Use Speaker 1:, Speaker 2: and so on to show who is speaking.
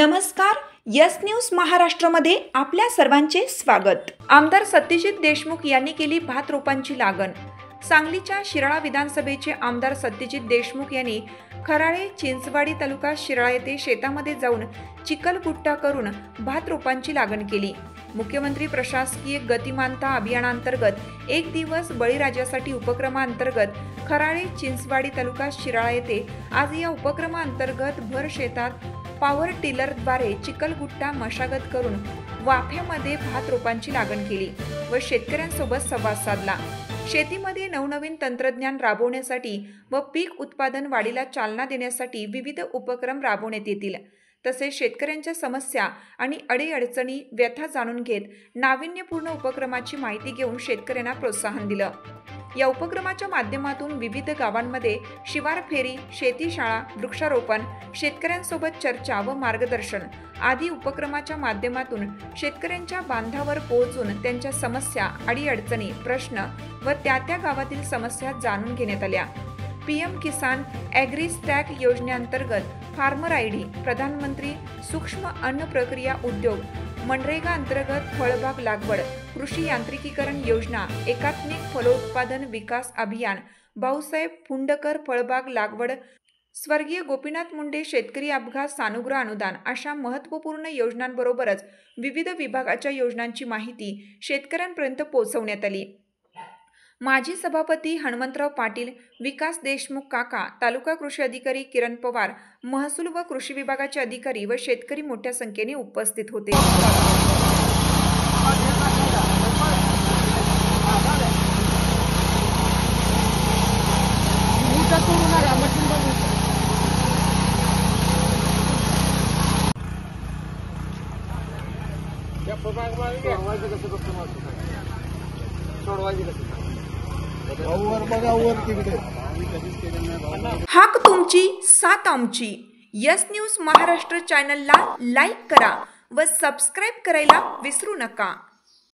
Speaker 1: नमस्कार, yes news महाराष्ट्रामध्ये आपल्या सर्वांचे स्वागत। आमदार सत्यजित देशमुख यांनी केली भात रोपांची लागण। सांगलीच्या शिराळा विधानसभेचे आमदार सत्यजित देशमुख यांनी खराळे चिंचवाडी तालुका शिराळा येथे शेतामध्ये जाऊन चिखलगुट्टा करून भात रोपांची लागण केली। मुख्यमंत्री प्रशासकीय गतिमानता अभियानांतर्गत एक दिवस बळीराजासाठी उपक्रमांतर्गत खराळे चिंचवाडी तालुका शिराळा येथे आज या उपक्रमांतर्गत भर शेतात पॉवर टिलरद्वारे चिखलगुट्टा मशागत करून वाफ्यामध्ये भात रोपांची लागण केली व शेतकऱ्यांसोबत संवाद साधला। शेतीमध्ये नवनवीन तंत्रज्ञान राबवण्यासाठी व पीक उत्पादन वाढीला चालना देण्यासाठी विविध उपक्रम राबवण्यात येतील। तसेच शेतकऱ्यांच्या समस्या आणि अडीअडचणी व्यथा जाणून घेत नाविन्यपूर्ण उपक्रमाची माहिती घेऊन शेतकऱ्यांना प्रोत्साहन दिलं। या उपक्रमाच्या माध्यमातून विविध गावांमध्ये शिवार फेरी, शेतीशाळा, वृक्षारोपण, शेतकऱ्यांसोबत चर्चा व मार्गदर्शन आदी उपक्रमाच्या माध्यमातून शेतकऱ्यांच्या बांधावर पोहोचून त्यांच्या समस्या, अडीअडचणी, प्रश्न व त्या गावातील समस्या जाणून घेण्यात आल्या। पीएम किसान ॲग्री स्टॅक योजनेअंतर्गत फार्मर आयडी, प्रधानमंत्री सूक्ष्म अन्न प्रक्रिया उद्योग, मनरेगा अंतर्गत फळबाग लागवड, कृषी यांत्रिकीकरण योजना, एकात्मिक फलोत्पादन विकास अभियान, भाऊसाहेब फुंडकर फळबाग लागवड, स्वर्गीय गोपीनाथ मुंडे शेतकरी अपघात सानुग्रह अनुदान अशा महत्त्वपूर्ण योजनांबरोबरच विविध विभागाच्या योजनांची माहिती शेतकऱ्यांपर्यंत पोहोचवण्यात आली। माजी सभापती हनुमंतराव पाटील, विकास देशमुख काका, तालुका कृषी अधिकारी किरण पवार, महसूल व कृषी विभागाचे अधिकारी व शेतकरी मोठ्या संख्येने उपस्थित होते। हाक तुमची, साथ आमची। यस न्यूज महाराष्ट्र चॅनलला लाईक करा व सबस्क्राईब करायला विसरू नका।